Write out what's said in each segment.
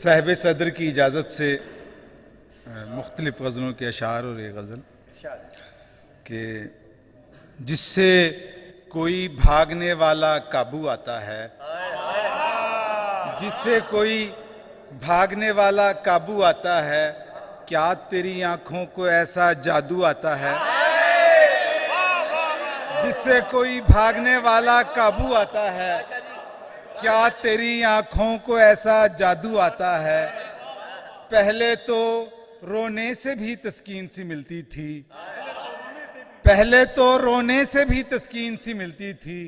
साहिब सदर की इजाज़त से मुख्तलिफ़ गज़लों के अशार और एक गज़ल कि जिससे कोई भागने वाला काबू आता है, जिससे कोई भागने वाला काबू आता है, क्या तेरी आंखों को ऐसा जादू आता है। जिससे कोई भागने वाला काबू आता है, क्या तेरी आंखों को ऐसा जादू आता है। पहले तो रोने से भी तस्कीन सी मिलती थी, पहले तो रोने से भी तस्कीन सी मिलती थी,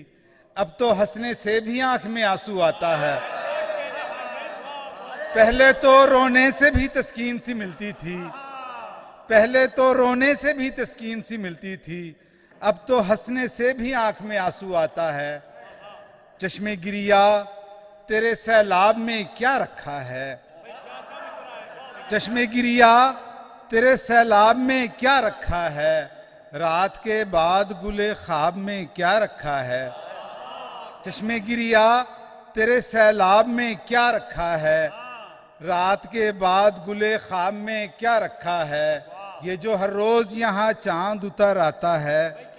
अब तो हंसने से भी आंख में आंसू आता है। पहले तो रोने से भी तस्कीन सी मिलती थी, पहले तो रोने से भी तस्कीन सी मिलती थी, अब तो हंसने से भी आंख में आंसू आता है। चश्मे गिरिया तेरे सैलाब में क्या रखा है, चश्मे गिरिया तेरे सैलाब में क्या रखा है, रात के बाद गुले ख्वाब में क्या रखा है। चश्मे गिरिया तेरे सैलाब में क्या रखा है, रात के बाद गुले ख्वाब में क्या रखा है। ये जो हर रोज यहाँ चांद उतर आता है,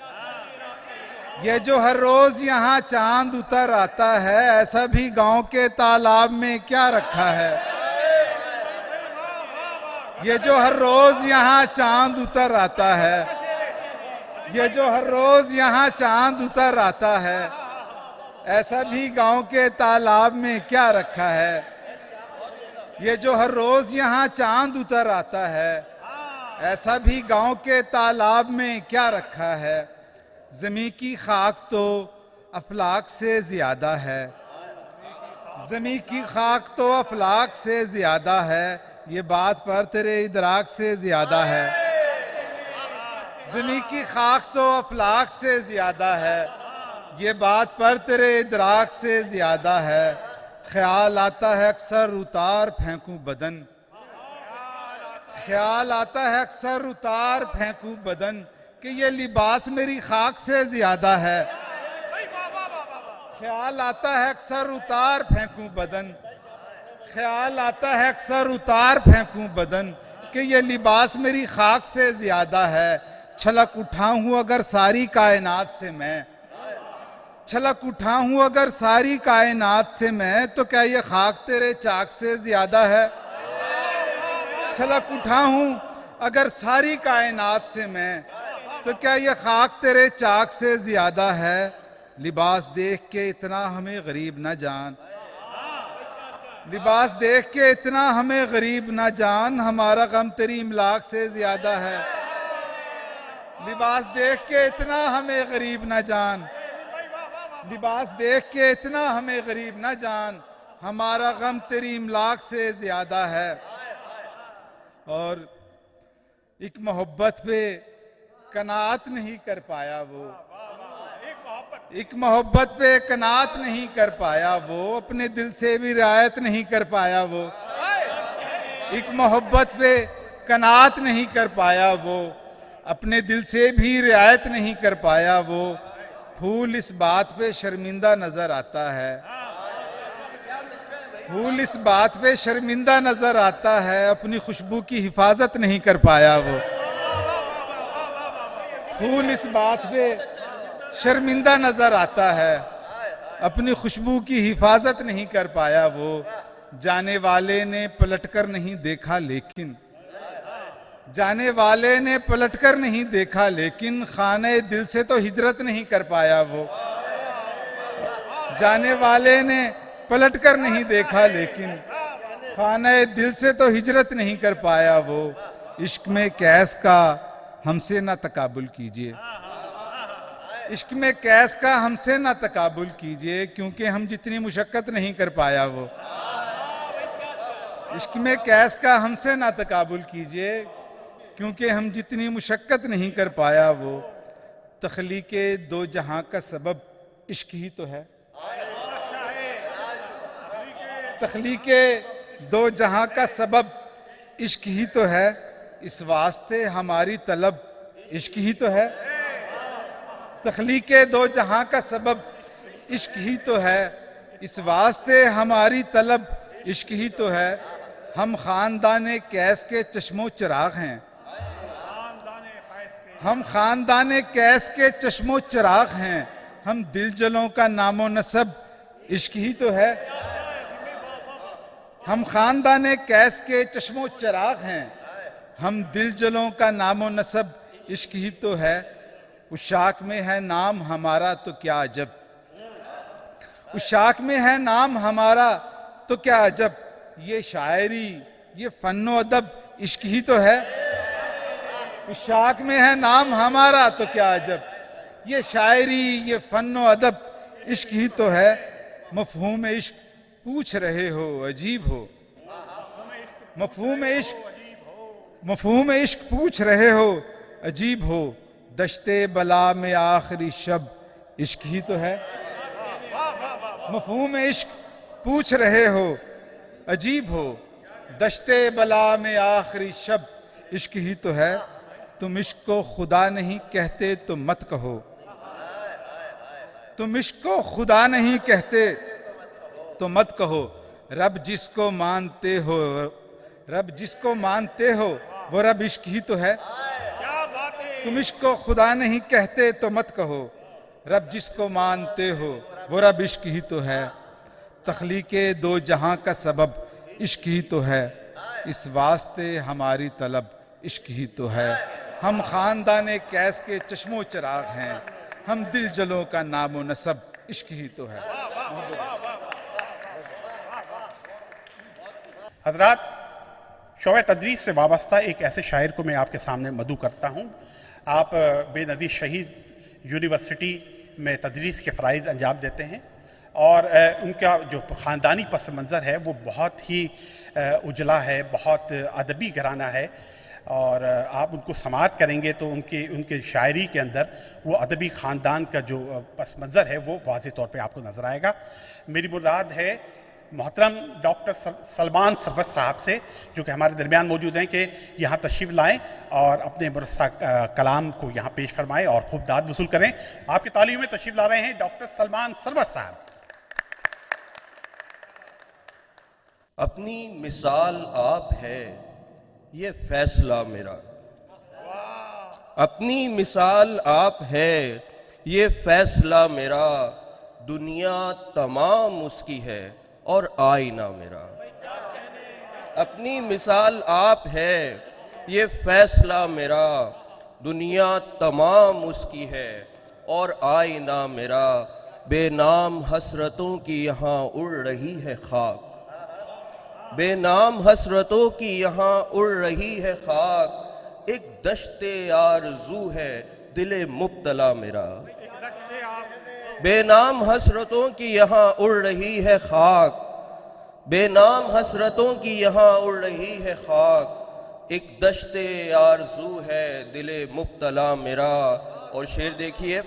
ये जो हर रोज यहाँ चांद उतर आता है, ऐसा भी गांव के तालाब में क्या रखा है। ये जो हर रोज यहाँ चांद उतर आता है, ये जो हर रोज यहाँ चांद उतर आता है, ऐसा भी गांव के तालाब में क्या रखा है। ये जो हर रोज यहाँ चांद उतर आता है, ऐसा भी गांव के तालाब में क्या रखा है। ज़मीं की खाक तो अफलाक से ज़्यादा है, ज़मीं की खाक तो अफलाक से ज़्यादा है, ये बात पर तेरे इदराक से ज़्यादा है। ज़मीं की खाक तो अफलाक से ज़्यादा है, ये बात पर तेरे इदराक से ज़्यादा है। ख्याल आता है अक्सर उतार फेंकूं बदन, ख्याल आता है अक्सर उतार फेंकूं बदन, कि ये लिबास मेरी खाक से ज्यादा है। ख्याल आता है अक्सर उतार फेंकूं बदन, ख्याल आता है अक्सर उतार फेंकूं बदन, कि ये लिबास मेरी खाक से ज्यादा है। छलक उठा हूं अगर सारी कायनात से मैं, छलक उठा हूं अगर सारी कायनात से मैं, तो क्या ये खाक तेरे चाक से ज्यादा है। छलक उठा हूं अगर सारी कायनात से मैं, तो क्या ये खाक तेरे चाक से ज्यादा है। लिबास देख के इतना हमें गरीब न जान, लिबास देख के इतना हमें गरीब न जान, हमारा गम तेरी इमलाक से ज्यादा है। लिबास देख के इतना हमें गरीब न जान, लिबास देख के इतना हमें गरीब न जान, हमारा गम तेरी इमलाक से ज्यादा है। और एक मोहब्बत पे कनात नहीं कर पाया वो, एक मोहब्बत पे कनात नहीं कर पाया वो, अपने दिल से भी रियायत नहीं कर पाया वो। एक मोहब्बत पे कनात नहीं कर पाया वो, अपने दिल से भी रियायत नहीं कर पाया वो। फूल इस बात पे शर्मिंदा नजर आता है, फूल इस बात पे शर्मिंदा नजर आता है, अपनी खुशबू की हिफाजत नहीं कर पाया वो। फूल इस बात पे शर्मिंदा नजर आता है, अपनी खुशबू की हिफाजत नहीं कर पाया वो। जाने वाले ने पलटकर नहीं देखा लेकिन, जाने वाले ने पलटकर नहीं देखा लेकिन, खाने दिल से तो हिजरत नहीं कर पाया वो। जाने वाले ने पलटकर नहीं देखा लेकिन, खाने दिल से तो हिजरत नहीं कर पाया वो। इश्क में कैस का हमसे ना तकाबुल कीजिए, इश्क में कैस का हमसे ना तकाबुल कीजिए, क्योंकि हम जितनी मुशक्कत नहीं कर पाया वो। इश्क में कैस का हमसे ना तकाबुल कीजिए, क्योंकि हम जितनी मुशक्कत नहीं कर पाया वो। तख्लीके दो जहां का सबब इश्क ही तो है, तख्लीके दो जहां का सबब इश्क ही तो है, इस वास्ते हमारी तलब इश्क ही तो है। तख्लीके दो जहां का सबब इश्क ही तो है, इस वास्ते हमारी तलब इश्क ही तो है। हम खानदाने कैस के चश्मो चिराग हैं, हम खानदाने कैस के चश्मो चिराग हैं, हम दिल जलों का नामो नसब इश्क ही तो है। हम खानदाने कैस के चश्मो चिराग हैं, हम दिल जलों का नामो नसब इश्क ही तो है। उशाक में है नाम हमारा तो क्या अजब, उशाक में है नाम हमारा तो क्या अजब, ये शायरी ये फन्नो अदब इश्क ही तो है। उशाक में है नाम हमारा तो क्या अजब, ये शायरी ये फन्नो अदब इश्क ही तो है। मफहूम इश्क पूछ रहे हो अजीब हो, मफहूम इश्क पूछ रहे हो अजीब हो, दश्ते बला में आखिरी शब इश्क ही तो है। मफहूम इश्क पूछ रहे हो अजीब हो, दश्ते बला में आखिरी शब इश्क ही तो है। तुम इश्क को खुदा नहीं कहते तो मत कहो, तुम इश्क को खुदा नहीं कहते तो मत कहो, रब जिसको मानते हो, रब जिसको मानते हो वो रब इश्क ही तो है। तुम इश्क को खुदा नहीं कहते तो मत कहो, रब जिसको मानते हो वो रब इश्क ही तो है। तख्लीके दो जहां का सबब इश्क ही तो है, इस वास्ते हमारी तलब इश्क ही तो है। हम खानदाने कैस के चश्मो चिराग हैं, हम दिल जलों का नामो नसब इश्क ही तो है। हजरात, शोबे तदरीस से वाबस्ता एक ऐसे शायर को मैं आपके सामने मदू करता हूँ। आप बेनज़ीर शहीद यूनिवर्सिटी में तदरीस के फ़राइज़ अंजाम देते हैं और उनका जो ख़ानदानी पस मंज़र है वो बहुत ही उजला है, बहुत अदबी घराना है और आप उनको समाअत करेंगे तो उनके शायरी के अंदर वो अदबी ख़ानदान का जो पस मंज़र है वो वाज़ेह तौर पे आपको नज़र आएगा। मेरी मुराद है मोहतरम डॉक्टर सलमान सरवत साहब से, जो कि हमारे दरमियान मौजूद हैं, कि यहाँ तशरीफ़ लाएँ और अपने मुरस्सा कलाम को यहाँ पेश फरमाएँ और खूब दाद वसूल करें। आपकी तालीम में तशरीफ़ ला रहे हैं डॉक्टर सलमान सरवत साहब। अपनी मिसाल आप है ये फैसला मेरा, अपनी मिसाल आप है ये फैसला मेरा, दुनिया तमाम उसकी है और आईना मेरा। अपनी मिसाल आप है ये फैसला मेरा, दुनिया तमाम उसकी है और आईना मेरा। बेनाम हसरतों की यहाँ उड़ रही है खाक, बेनाम हसरतों की यहाँ उड़ रही है खाक, एक दश्ते आरज़ू है दिले मुब्तला मेरा। बेनाम हसरतों की यहाँ उड़ रही है खाक, बेनाम हसरतों की यहाँ उड़ रही है खाक, एक दश्ते आरज़ू है दिले मुब्तला मेरा। और शेर देखिए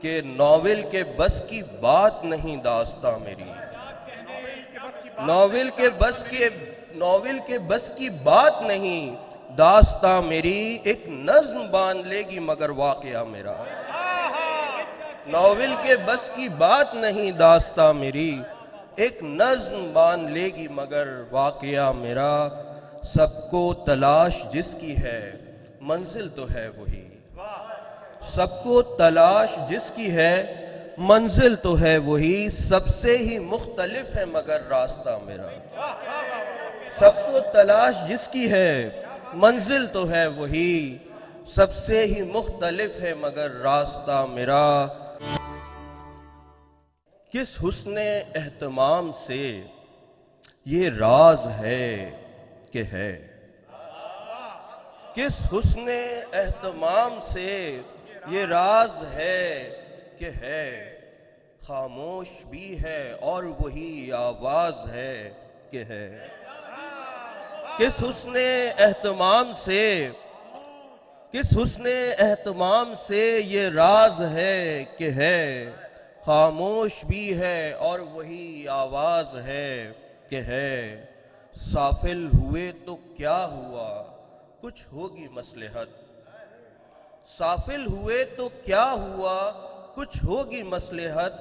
कि नाविल के बस की बात नहीं दास्तां मेरी, नाविल के बस की बात नहीं दास्तां मेरी, एक नज़्म बांध लेगी मगर वाक़या मेरा। नाविल के बस की बात नहीं दास्तां मेरी, एक नज़्म बांध लेगी मगर वाक़या मेरा। सबको तलाश जिसकी है मंजिल तो है वही, सबको तलाश जिसकी है मंजिल तो है वही, सबसे ही मुख्तलिफ है मगर रास्ता मेरा। सबको तलाश जिसकी है मंजिल तो है वही, सबसे ही मुख्तलिफ है मगर रास्ता मेरा। किस हुस्ने एहतमाम से ये राज है कि है, किस हुस्ने एहतमाम से ये राज है कि है, खामोश भी है और वही आवाज है कि है। किस हुस्ने एहतमाम से, किस हुस्ने एहतमाम से ये राज है कि है, खामोश भी है और वही आवाज है कि है। साफिल हुए तो क्या हुआ कुछ होगी मसलहत, साफिल हुए तो क्या हुआ कुछ होगी मसलहत,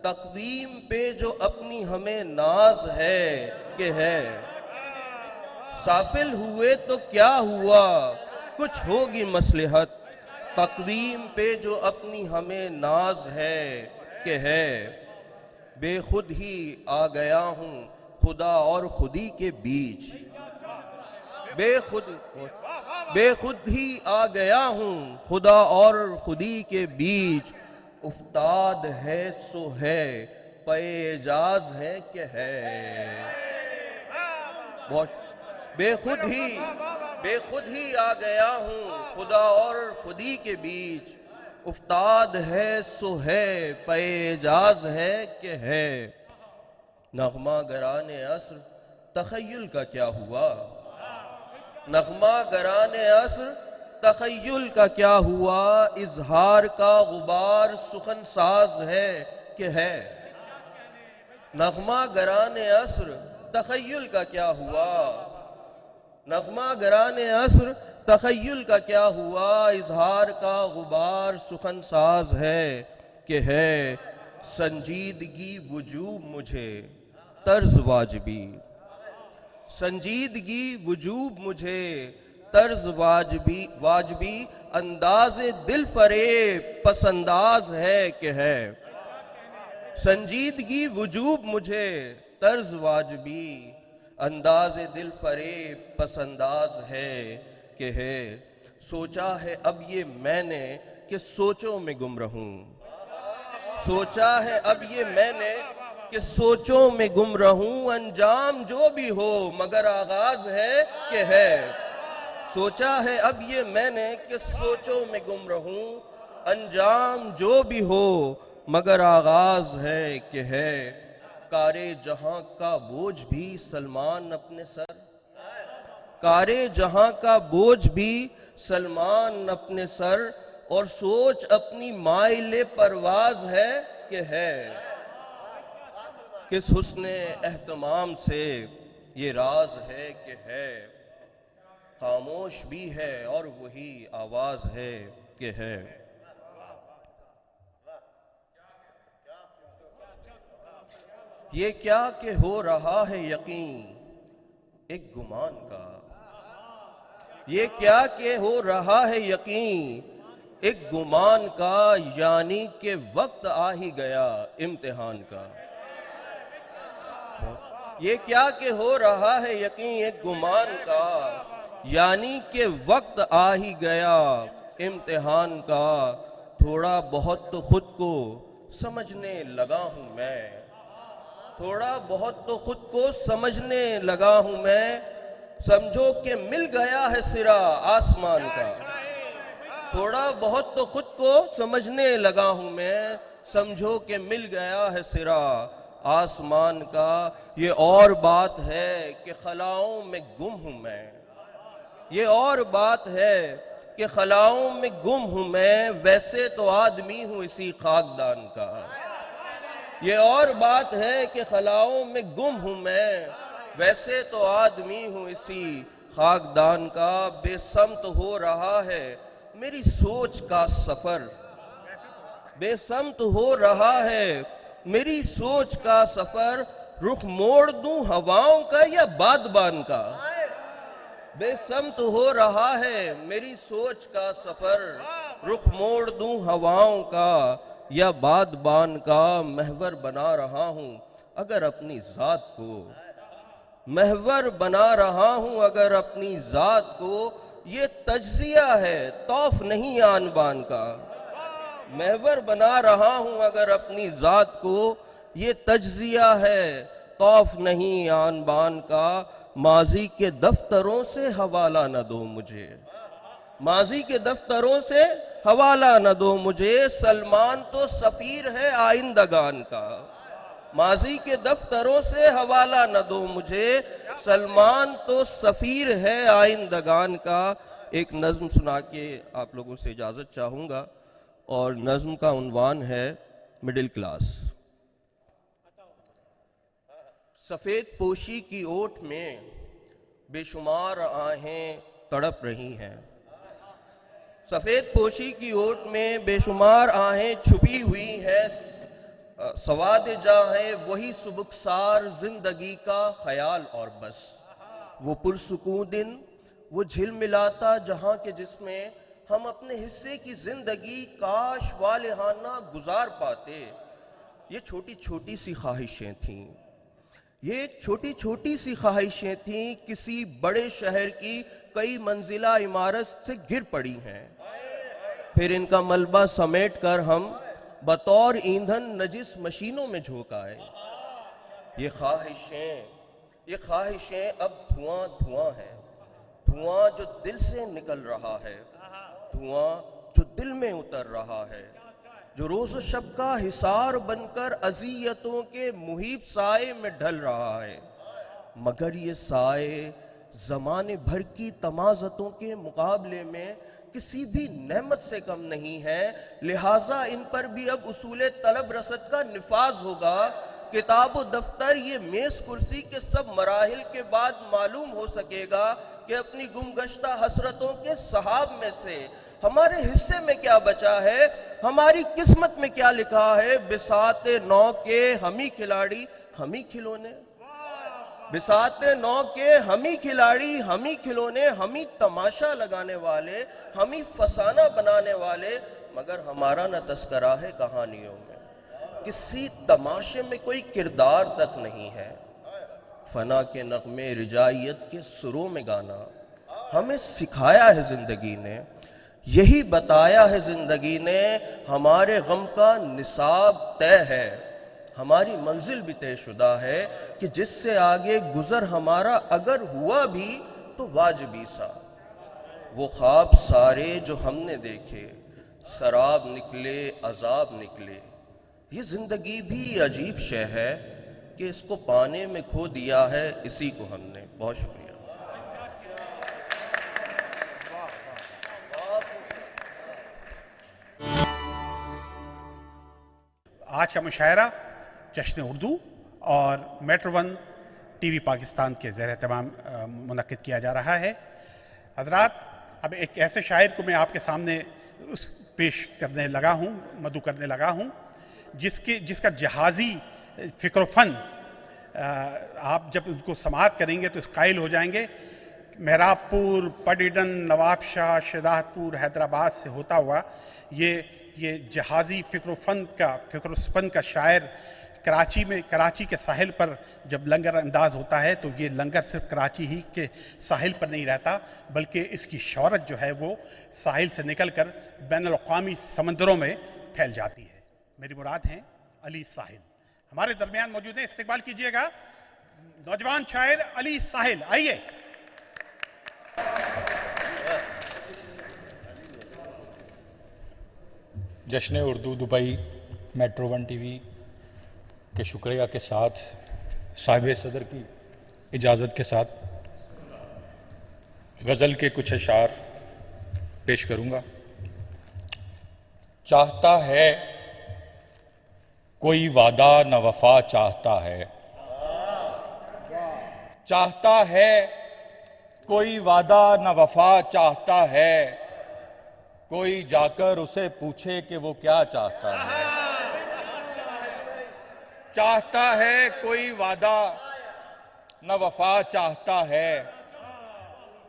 तकवीम पे जो अपनी हमें नाज है कि है। साफिल हुए तो क्या हुआ, कुछ होगी मसलहत, तकवीम पे जो अपनी हमें नाज है कि है। बेखुद ही आ गया हूँ खुदा और खुदी के बीच, बेखुद ही आ गया हूँ खुदा और खुदी के बीच। उफ्ताद है सो है, पेजाज है कि है। बहुत बेखुद ही आ गया हूँ खुदा और खुदी के बीच। उफ्ताद है सो है, पेजाज है कि है। नगमा गराने असर तखय्युल का क्या हुआ, नगमा गराने असर तखय्युल का क्या हुआ। इजहार का गुबार सुखन साज है कि है। नगमा गराने असर तखय्युल का क्या हुआ, नगमा गराने असर तखय्युल का क्या हुआ। इजहार का गुबार सुखन साज है कि है। संजीदगी वजूब मुझे तर्ज वाजबी, संजीदगी वजूब मुझे तर्ज वाजबी। अंदाज़े दिल फरेब पसंदाज है कि है। संजीदगी वजूब मुझे तर्ज वाजबी, अंदाज़े दिल फरेब पसंदाज है कि है। सोचा है अब ये मैंने कि सोचों में गुम रहूं, सोचा है अब ये मैंने कि सोचों में गुम रहूं। अंजाम जो भी हो मगर आगाज है कि है। सोचा है अब ये मैंने कि सोचों में गुम रहूं। अंजाम जो भी हो मगर आगाज है कि है। कारे जहां का बोझ भी सलमान अपने सर, कारे जहां का बोझ भी सलमान अपने सर। और सोच अपनी माइले परवाज है कि है। किस हुस्ने एहतमाम से ये राज है कि है। खामोश भी है और वही आवाज है कि है। ये क्या कि हो रहा है यकीन एक गुमान का, ये क्या कि हो रहा है यकीन एक गुमान का। यानी कि वक्त आ ही गया इम्तिहान का। ये क्या कि हो रहा है यकीन एक गुमान का, यानी कि वक्त आ ही गया इम्तिहान का। थोड़ा बहुत तो खुद को समझने लगा हूं मैं, थोड़ा बहुत तो खुद को समझने लगा हूं मैं। समझो कि मिल गया है सिरा आसमान का। थोड़ा बहुत तो खुद को समझने लगा हूं मैं। समझो कि मिल गया है सिरा आसमान का। ये और बात है कि खलाओं में गुम हूं मैं, ये और बात है कि खलाओं में गुम हूं मैं। वैसे तो आदमी हूं इसी खाकदान का। ये और बात है कि खलाओं में गुम हूं मैं, वैसे तो आदमी हूं इसी खाकदान का। बेसमत हो रहा है मेरी सोच का सफर, बेसमत हो रहा है मेरी सोच का सफर। रुख मोड़ दूं हवाओं का या बादबान का। बेसमत हो रहा है मेरी सोच का सफर। रुख मोड़ दूं हवाओं का या बादबान का। महवर बना रहा हूं अगर अपनी जात को, महवर बना रहा हूं अगर अपनी जात को। ये तज्जिया है तौफ नहीं आन बान का। महवर बना रहा हूं अगर अपनी जात को। ये तज्जिया है तौफ नहीं आन बान का। माजी के दफ्तरों से हवाला न दो मुझे, माजी के दफ्तरों से हवाला न दो मुझे। सलमान तो सफीर है आइंदगान का। माजी के दफ्तरों से हवाला न दो मुझे। सलमान तो सफीर है आइंदगान का। एक नज्म सुना के आप लोगों से इजाज़त चाहूँगा और नज्म का उन्वान है मिडिल क्लास। सफ़ेद पोशी की ओट में बेशुमार आहें तड़प रही हैं। सफ़ेद पोशी की ओट में बेशुमार आहें छुपी हुई है। सवाद जहाँ है वही सुबुकसार जिंदगी का ख्याल और बस। वो पुरसुकून दिन, वो झिलमिलाता जहां के जिसमें हम अपने हिस्से की जिंदगी काश वालिहाना गुजार पाते। ये छोटी छोटी सी ख्वाहिशें थीं, ये छोटी छोटी सी ख्वाहिशें थीं, किसी बड़े शहर की कई मंजिला इमारत से गिर पड़ी हैं। फिर इनका मलबा समेट कर हम बतौर ईंधन नजिस मशीनों में झोंक आए। ये ख्वाहिशें अब धुआं धुआं है, धुआं जो दिल से निकल रहा है, धुआं जो दिल में उतर रहा है, जो रोज शब का हिसार बनकर अज़ियतों के मुहीब साए में ढल रहा है। मगर ये साए ज़माने भर की तमाज़तों के मुकाबले में किसी भी नेमत से कम नहीं है, लिहाजा इन पर भी अब उसूले तलब रसद का निफाज होगा। किताब व दफ्तर ये मेज़ कुर्सी के सब मराहिल के बाद मालूम हो सकेगा कि अपनी गुमगश्ता हसरतों के सहाब में से हमारे हिस्से में क्या बचा है, हमारी किस्मत में क्या लिखा है। बिसाते नौ के हम ही खिलाड़ी हम ही खिलौने, बिसाते नौ के हम ही खिलाड़ी हम ही खिलौने, हम ही तमाशा लगाने वाले, हम ही फसाना बनाने वाले, मगर हमारा न तस्करा है कहानियों में, किसी तमाशे में कोई किरदार तक नहीं है। फना के नगमे रिजायत के सुरों में गाना हमें सिखाया है जिंदगी ने, यही बताया है जिंदगी ने, हमारे गम का निसाब तय है, हमारी मंजिल भी तयशुदा है कि जिससे आगे गुजर हमारा अगर हुआ भी तो वाजिबी सा। वो ख्वाब सारे जो हमने देखे, शराब निकले अजाब निकले, ये जिंदगी भी अजीब शय है कि इसको पाने में खो दिया है इसी को हमने। बहुत शुक्रिया। आज का मुशायरा जश्न उर्दू और मेट्रो वन टीवी पाकिस्तान के ज़ेर एहतमाम मुनक्किद किया जा रहा है। हज़रात, अब एक ऐसे शायर को मैं आपके सामने पेश करने लगा हूँ, मदू करने लगा हूँ, जिसका जहाज़ी फ़िक्र फ़न आप जब उनको समाअत करेंगे तो इस कायल हो जाएंगे। मेहराबपुर, पडिडन, नवाबशाह, शहदादपुर, हैदराबाद से होता हुआ ये जहाज़ी फ़िक्र का शायर कराची के साहिल पर जब लंगर अंदाज होता है तो ये लंगर सिर्फ कराची ही के साहिल पर नहीं रहता, बल्कि इसकी शौहरत जो है वो साहिल से निकलकर बैनुल-अक़वामी समंदरों में फैल जाती है। मेरी मुराद हैं अली साहिल। हमारे दरमियान मौजूद हैं, इस्तेक़बाल कीजिएगा नौजवान शायर अली साहिल। आइए। जश्न Urdu Dubai metro one TV के शुक्रिया के साथ, साहिब सदर की इजाज़त के साथ गज़ल के कुछ अशार पेश करूँगा। चाहता है कोई वादा न वफा चाहता है, चाहता है कोई वादा न वफा चाहता है, कोई जाकर उसे पूछे कि वो क्या चाहता है। चाहता है कोई वादा न वफा चाहता है,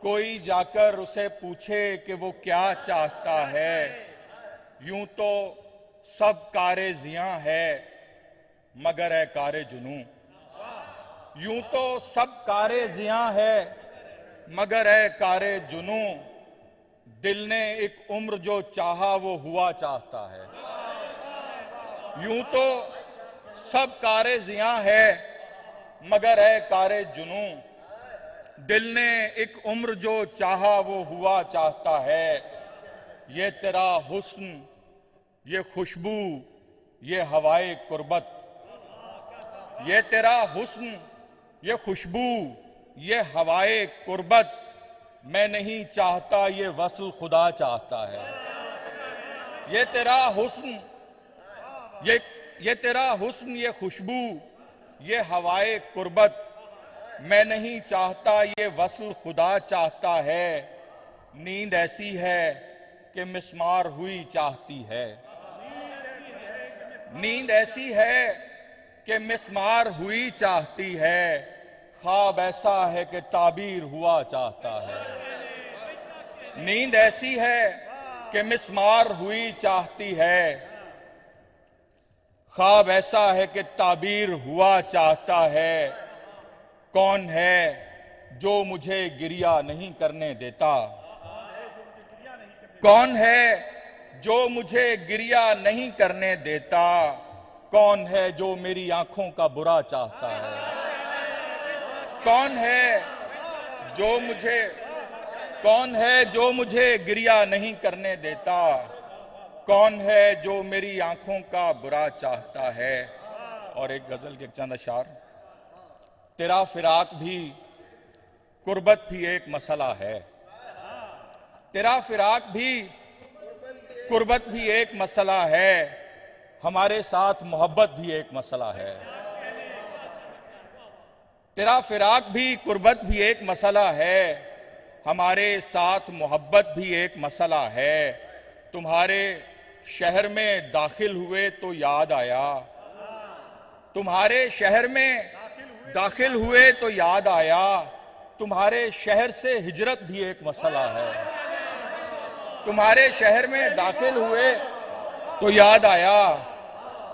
कोई जाकर उसे पूछे कि वो क्या चाहता है। यूं तो सब कारे ज़ियां है मगर है कारे जुनूं, यूं तो सब कारे ज़ियां है मगर है कारे जुनूं, दिल ने एक उम्र जो चाहा वो हुआ चाहता है। यूं तो सब कारे ज़ियां है मगर है कारे जुनूं, दिल ने एक उम्र जो चाहा वो हुआ चाहता है। ये तेरा हुस्न, ये खुशबू, ये हवाए कुर्बत, ये तेरा हुस्न, ये खुशबू, ये हवाए कुर्बत, मैं नहीं चाहता ये वस्ल खुदा चाहता है। ये तेरा हुस्न, ये तेरा हुस्न, ये खुशबू, ये हवाए कुर्बत, मैं नहीं चाहता ये वस्ल खुदा चाहता है। नींद ऐसी है कि मिस्मार हुई चाहती है, नींद ऐसी है कि मिस्मार हुई चाहती है। ख्वाब ऐसा है कि ताबीर हुआ चाहता है। नींद ऐसी है कि मिस्मार हुई चाहती है। ख्वाब ऐसा है कि ताबीर हुआ चाहता है। कौन है जो मुझे गिरिया नहीं करने देता? कौन है जो मुझे गिरिया नहीं करने देता? कौन है जो मेरी आंखों का बुरा चाहता है? कौन है जो मुझे गिरिया नहीं करने देता? कौन है जो मेरी आंखों का बुरा चाहता है? और एक गजल के चंद अशार। तेरा फिराक भी कुर्बत भी एक मसला है। तेरा फिराक भी कुर्बत भी एक मसला है। हमारे साथ मोहब्बत भी एक मसला है। तेरा फिराक भी कुर्बत भी एक मसला है। हमारे साथ मोहब्बत भी एक मसला है। तुम्हारे शहर में दाखिल हुए तो याद आया। तुम्हारे शहर में दाखिल हुए तो याद आया। तुम्हारे शहर से हिजरत भी एक मसला है। तुम्हारे शहर में दाखिल हुए तो याद आया।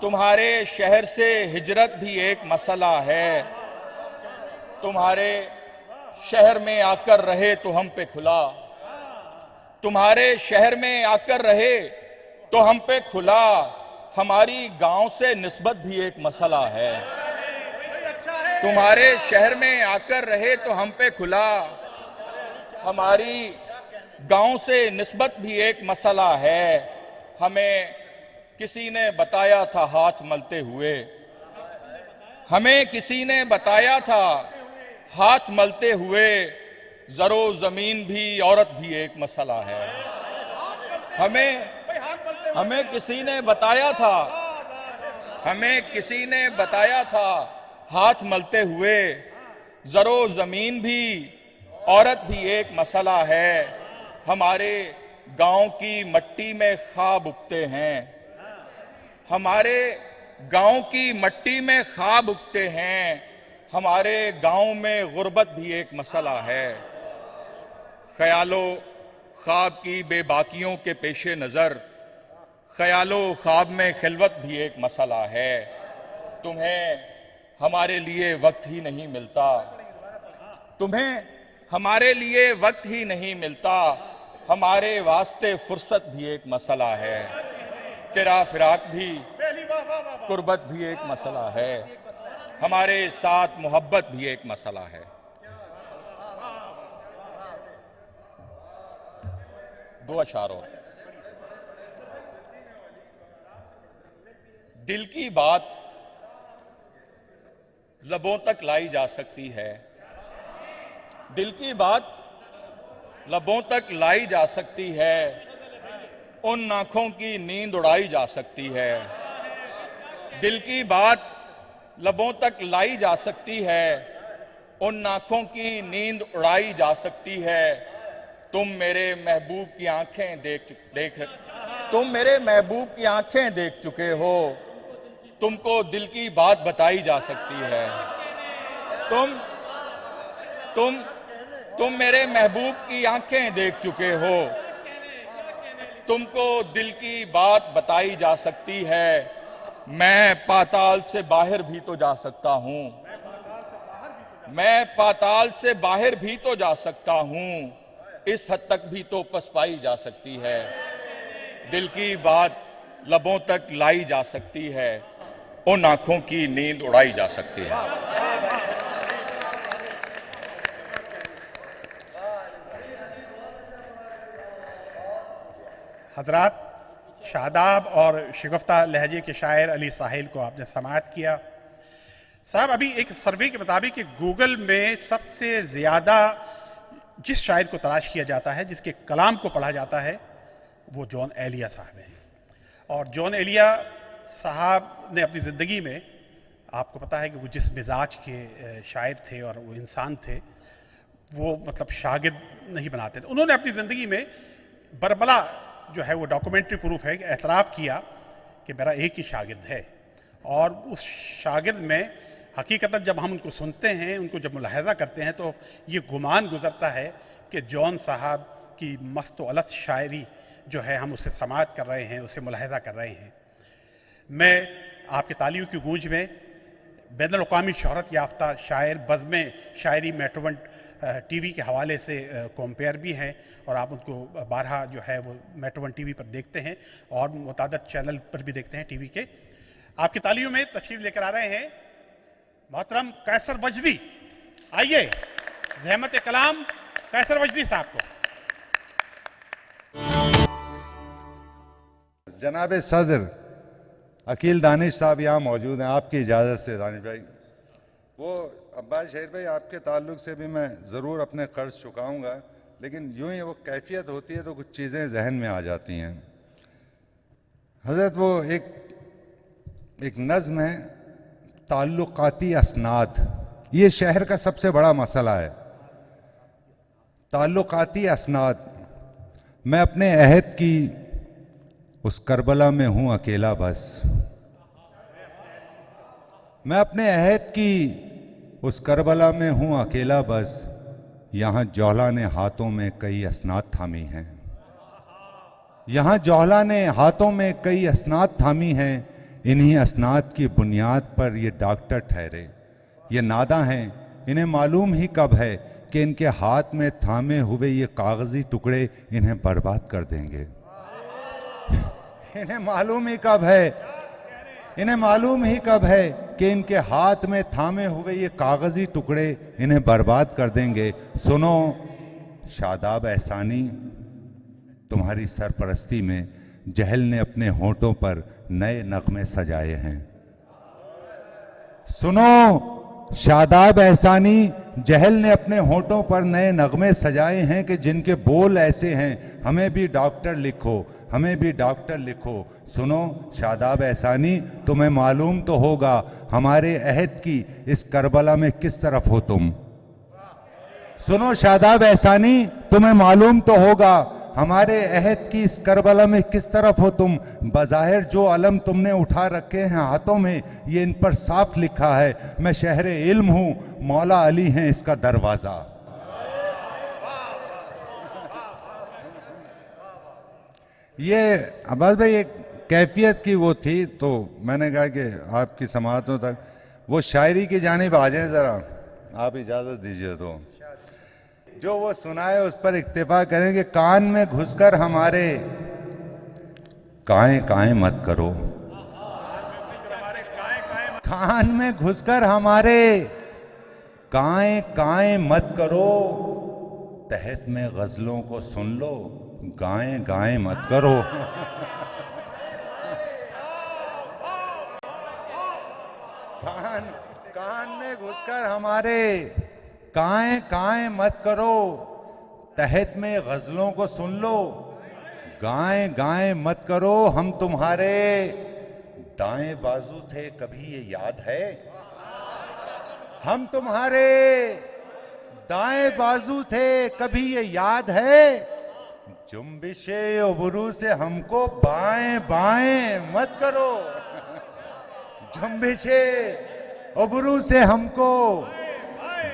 तुम्हारे शहर से हिजरत भी एक मसला है। तुम्हारे शहर में आकर रहे तो हम पे खुला। तुम्हारे शहर में आकर रहे तो हम पे खुला। हमारी गांव से निस्बत भी एक मसला है। तुम्हारे शहर में आकर रहे तो हम पे खुला। हमारी गांव से निस्बत भी एक मसला है। हमें किसी ने बताया था हाथ मलते हुए। हमें किसी ने बताया था हाथ मलते हुए। जरो जमीन भी औरत भी एक मसला है। हमें किसी ने बताया था। हमें किसी ने बताया था हाथ मलते हुए। जरो जमीन भी औरत भी एक मसला है। हमारे गांव की मट्टी में ख्वाब उगते हैं। हमारे गांव की मट्टी में ख्वाब उगते हैं। हमारे गांव में गुर्बत भी एक मसला है। ख्यालो ख्वाब की बेबाकियों के पेशे नजर ख्यालो ख्वाब में खिलवत भी एक मसला है। तुम्हें हमारे लिए वक्त ही नहीं मिलता। तुम्हें हमारे लिए वक्त ही नहीं मिलता। हमारे वास्ते फुर्सत भी एक मसला है। तेरा फिराक भी कुर्बत भी एक मसला है। हमारे साथ मोहब्बत भी एक मसला है। दो अशार और। दिल की बात लबों तक लाई जा सकती है। दिल की बात लबों तक लाई जा सकती है। उन आंखों की नींद उड़ाई जा सकती है। दिल की बात लबों तक लाई जा सकती है। उन आंखों की नींद उड़ाई जा सकती है। तुम मेरे महबूब की आंखें तुम मेरे महबूब की आंखें देख चुके हो। तुमको दिल की बात बताई जा सकती है। तुम मेरे महबूब की आंखें देख चुके हो। तुमको दिल की बात बताई जा सकती है। मैं पाताल से बाहर भी तो जा सकता हूं। मैं पाताल से बाहर भी तो जा सकता हूं। इस हद तक भी तो पसपाई जा सकती है। दिल की बात लबों तक लाई जा सकती है। उन आंखों की नींद उड़ाई जा सकती है। हजरात, शादाब और शिगफ्ता लहजे के शायर अली साहिल को आपने समाअत किया। साहब, अभी एक सर्वे के मुताबिक कि गूगल में सबसे ज़्यादा जिस शायर को तलाश किया जाता है, जिसके कलाम को पढ़ा जाता है, वो जॉन एलिया साहब हैं। और जॉन एलिया साहब ने अपनी ज़िंदगी में, आपको पता है कि वो जिस मिजाज के शायर थे और वो इंसान थे, वो मतलब शागिर्द नहीं बनाते थे। उन्होंने अपनी ज़िंदगी में बरबला जो है वो डॉक्यूमेंट्री प्रूफ है कि एतराफ़ किया कि मेरा एक ही शागिर्द है और उस शागिर्द में हकीकतन जब हम उनको सुनते हैं, उनको जब मुलाहजा करते हैं, तो ये गुमान गुजरता है कि जॉन साहब की मस्त व अलस शायरी जो है हम उसे समाअत कर रहे हैं, उसे मुलाहजा कर रहे हैं। मैं आपके तालियों की गूंज में बैनुल-अक़वामी शोहरत याफ्ता शायर बज़्म शायरी मेट्रो वन टीवी के हवाले से कंपेयर भी हैं, और आप उनको बारहा जो है वो मेट्रो वन टीवी पर देखते हैं और मुतादद चैनल पर भी देखते हैं टीवी के। आपकी तालियों में तशरीफ लेकर आ रहे हैं मोहतरम कैसर वजदी। आइए ज़हमत कलाम कैसर वजदी साहब को। जनाब सदर अकील दानिश साहब यहाँ मौजूद हैं, आपकी इजाज़त से दानिश भाई। वो अब्बास शहीर भाई, आपके ताल्लुक़ से भी मैं ज़रूर अपने कर्ज चुकाऊँगा, लेकिन यूँ ही वो कैफियत होती है तो कुछ चीज़ें जहन में आ जाती हैं। हज़रत वो एक नज़्म है ताल्लुकाती असनाद, ये शहर का सबसे बड़ा मसला है, ताल्लुकाती असनाद। मैं अपने अहद की उस करबला में हूँ अकेला बस, मैं अपने अहद की उस करबला में हूँ अकेला बस, यहाँ जौहला ने हाथों में कई असनाद थामी हैं, यहाँ जौहला ने हाथों में कई असनाद थामी हैं। इन्हीं असनाद की बुनियाद पर ये डॉक्टर ठहरे, ये नादा हैं, इन्हें मालूम ही कब है कि इनके हाथ में थामे हुए ये कागजी टुकड़े इन्हें बर्बाद कर देंगे। इन्हें मालूम ही कब है, इन्हें मालूम ही कब है कि इनके हाथ में थामे हुए ये कागजी टुकड़े इन्हें बर्बाद कर देंगे। सुनो शादाब एहसानी, तुम्हारी सरपरस्ती में जहल ने अपने होठों पर नए नगमे सजाए हैं। सुनो शादाब एहसानी, जहल ने अपने होठों पर नए नगमे सजाए हैं कि जिनके बोल ऐसे हैं, हमें भी डॉक्टर लिखो, हमें भी डॉक्टर लिखो। सुनो शादाब एहसानी, तुम्हें मालूम तो होगा हमारे अहद की इस करबला में किस तरफ हो तुम। सुनो शादाब एहसानी, तुम्हें मालूम तो होगा हमारे अहद की इस करबला में किस तरफ हो तुम। बज़ाहिर जो अलम तुमने उठा रखे हैं हाथों में, ये इन पर साफ लिखा है, मैं शहर इल्म हूँ, मौला अली हैं इसका दरवाज़ा। ये अब्बास भाई एक कैफियत की वो थी, तो मैंने कहा कि आपकी समाअतों तक वो शायरी की जानिब आ जाए ज़रा, आप इजाज़त दीजिए तो जो वो सुनाए उस पर इक्तिफा करें कि कान में घुसकर हमारे काएं काएं मत करो, कान में घुसकर हमारे काएं काएं मत करो, तहत में गजलों को सुन लो, गाएं गाएं मत करो। कान में घुसकर हमारे काएं काएं मत करो, तहत में गजलों को सुन लो, गाएं गाएं मत करो। हम तुम्हारे दाएं बाजू थे कभी ये याद है, हम तुम्हारे दाएं बाजू थे कभी ये याद है, जुम्बिशे उबरू से हमको बाएं बाएं मत करो, जुम्बिशे उबरू से हमको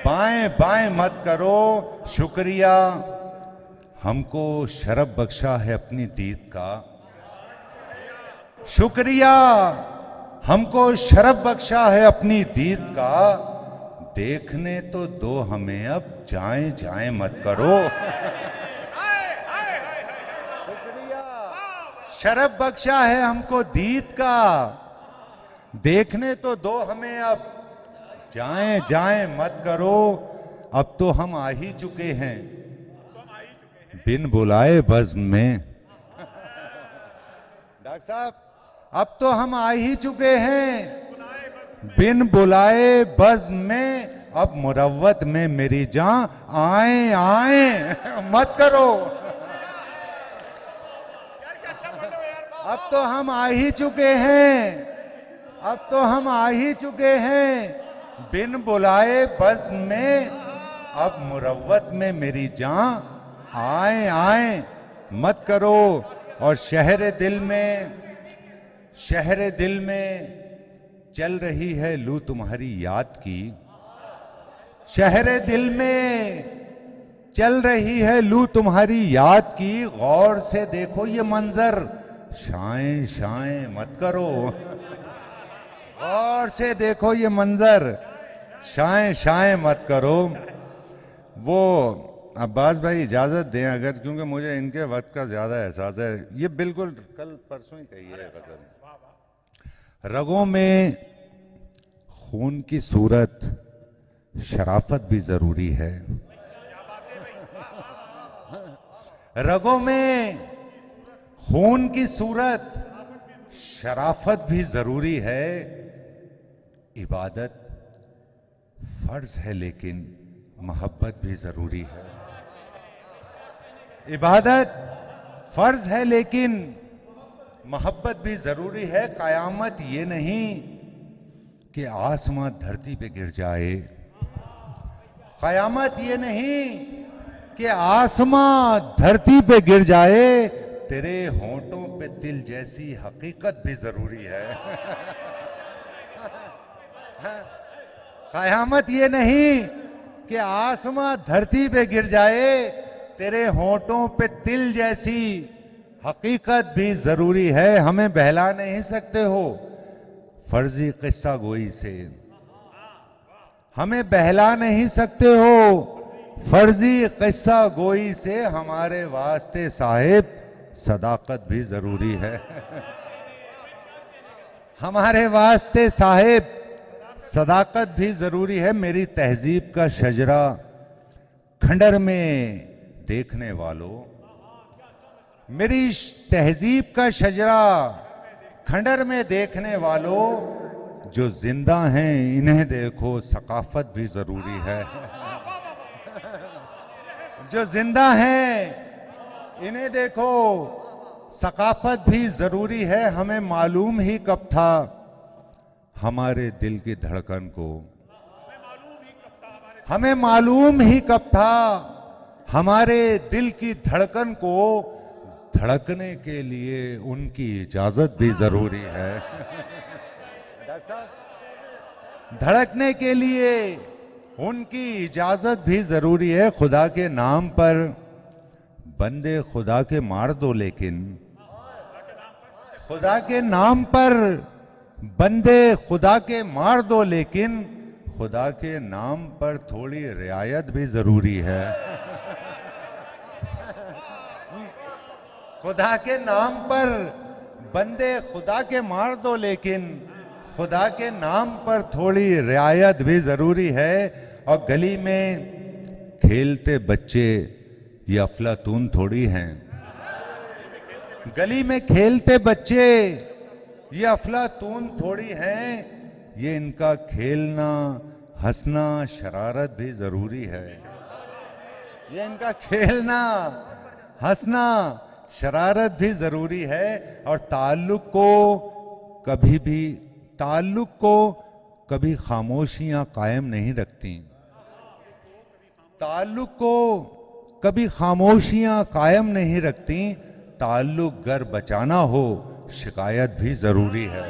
बाएं बाएं मत करो। शुक्रिया हमको शरफ बख्शा है अपनी दीद का, शुक्रिया हमको शरफ बख्शा है अपनी दीद का, देखने तो दो हमें अब जाएं जाएं मत करो। शुक्रिया शरफ बख्शा है हमको दीद का, देखने तो दो हमें अब जाएं जाएं मत करो। अब तो हम आ ही चुके हैं बिन बुलाए बज़्म में। डॉक्टर साहब अब तो हम आ ही चुके हैं बिन बुलाए बज़्म में, अब मुरव्वत में मेरी जान आए आए मत करो। अब तो हम आ ही चुके हैं, अब तो हम आ ही चुके हैं बिन बुलाए बज़्म में, अब मुरव्वत में मेरी जान आए आए मत करो। और शहर दिल में चल रही है लू तुम्हारी याद की, शहरे दिल में चल रही है लू तुम्हारी याद की, गौर से देखो ये मंजर, शाएं शाएं मत करो। गौर से देखो ये मंजर, शाएं शाएं मत करो। वो अब्बास भाई इजाजत दें अगर, क्योंकि मुझे इनके वक्त का ज्यादा एहसास है। ये बिल्कुल कल परसों ही कही है गजल। रगों में खून की सूरत, शराफत भी जरूरी है। रगों में खून की सूरत, शराफत भी जरूरी है। इबादत फर्ज है लेकिन मोहब्बत भी जरूरी है। इबादत फर्ज है लेकिन मोहब्बत भी जरूरी है। कयामत ये नहीं कि आसमां धरती पे गिर जाए, कयामत ये नहीं कि आसमां धरती पे गिर जाए, तेरे होंठों पे तिल जैसी हकीकत भी जरूरी है। कयामत ये नहीं कि आसमां धरती पे गिर जाए, तेरे होंठों पे तिल जैसी हकीकत भी जरूरी है। हमें बहला नहीं सकते हो फर्जी किस्सा गोई से, हमें बहला नहीं सकते हो फर्जी किस्सा गोई से। हमारे वास्ते साहिब सदाकत भी जरूरी है। हमारे वास्ते साहिब सदाकत भी जरूरी है। मेरी तहजीब का शजरा खंडर में देखने वालों, मेरी तहजीब का शजरा खंडर में देखने वालों, जो जिंदा हैं इन्हें देखो सकाफत भी जरूरी है। जो जिंदा हैं इन्हें देखो सकाफत भी जरूरी है। हमें मालूम ही कब था हमारे दिल की धड़कन को, हमें मालूम ही कब था हमारे दिल की धड़कन को, धड़कने के लिए उनकी इजाजत भी जरूरी है। धड़कने के लिए उनकी इजाजत भी जरूरी है। खुदा के नाम पर बंदे खुदा के मार दो, लेकिन खुदा के नाम पर बंदे खुदा के मार दो, लेकिन खुदा के नाम पर थोड़ी रियायत भी जरूरी है। खुदा के नाम पर बंदे खुदा के मार दो, लेकिन खुदा के नाम पर थोड़ी रियायत भी जरूरी है। और गली में खेलते बच्चे ये अफलातून थोड़ी हैं। गली में खेलते बच्चे ये अफलातून थोड़ी हैं। ये इनका खेलना हंसना शरारत भी जरूरी है। ये इनका खेलना हंसना शरारत भी जरूरी है। और ताल्लुक को कभी खामोशियां कायम नहीं रखती। ताल्लुक को कभी खामोशियां कायम नहीं रखती। ताल्लुक गर बचाना हो शिकायत भी जरूरी है।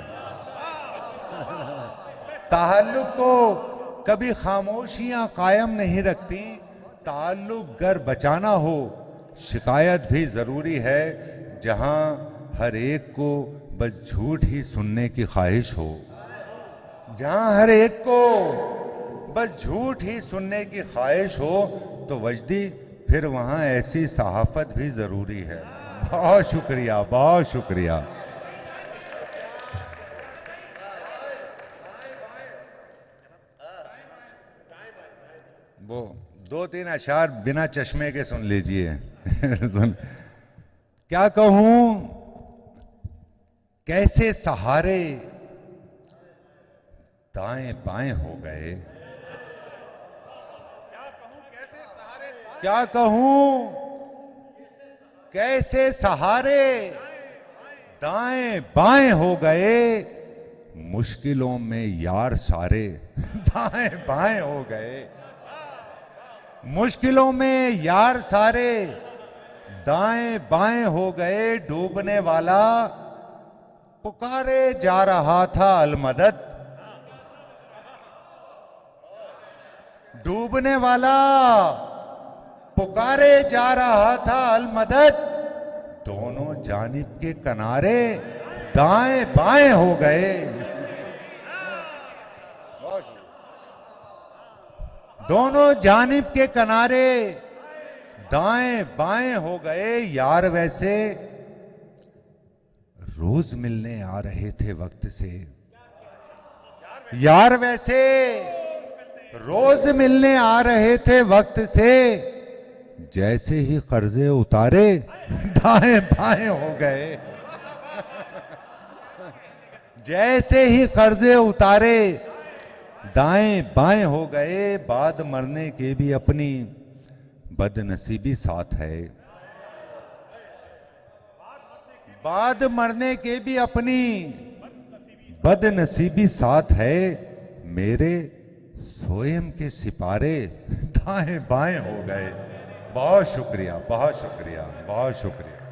ताल्लुक को कभी खामोशियां कायम नहीं रखती। ताल्लुक गर बचाना हो शिकायत भी जरूरी है। जहां हर एक को बस झूठ ही सुनने की ख्वाहिश हो, जहां हर एक को बस झूठ ही सुनने की ख्वाहिश हो, तो वजदी फिर वहां ऐसी सहाफत भी जरूरी है। बहुत शुक्रिया, बहुत शुक्रिया। वो 2-3 अशार बिना चश्मे के सुन लीजिए। सुन, क्या कहूं कैसे सहारे दाएं बाएं हो गए। क्या कहूं कैसे सहारे दाएं बाएं हो गए। मुश्किलों में यार सारे दाएं बाएं हो गए। मुश्किलों में यार सारे दाएं बाएं हो गए। डूबने वाला पुकारे जा रहा था अलमदद, डूबने वाला पुकारे जा रहा था अल मदद, दोनों जानिब के किनारे दाएं बाएं हो गए। दोनों जानिब के किनारे दाएं बाएं हो गए। यार वैसे रोज मिलने आ रहे थे वक्त से, यार वैसे रोज मिलने आ रहे थे वक्त से, जैसे ही कर्जे उतारे दाएं बाएं हो गए। जैसे ही कर्जे उतारे दाएं बाएं हो गए। बाद मरने के भी अपनी बदनसीबी साथ है, बाद मरने के भी अपनी बदनसीबी साथ है। मेरे सोयम के सिपारे दाएं बाएं हो गए। बहुत शुक्रिया, बहुत शुक्रिया, बहुत शुक्रिया।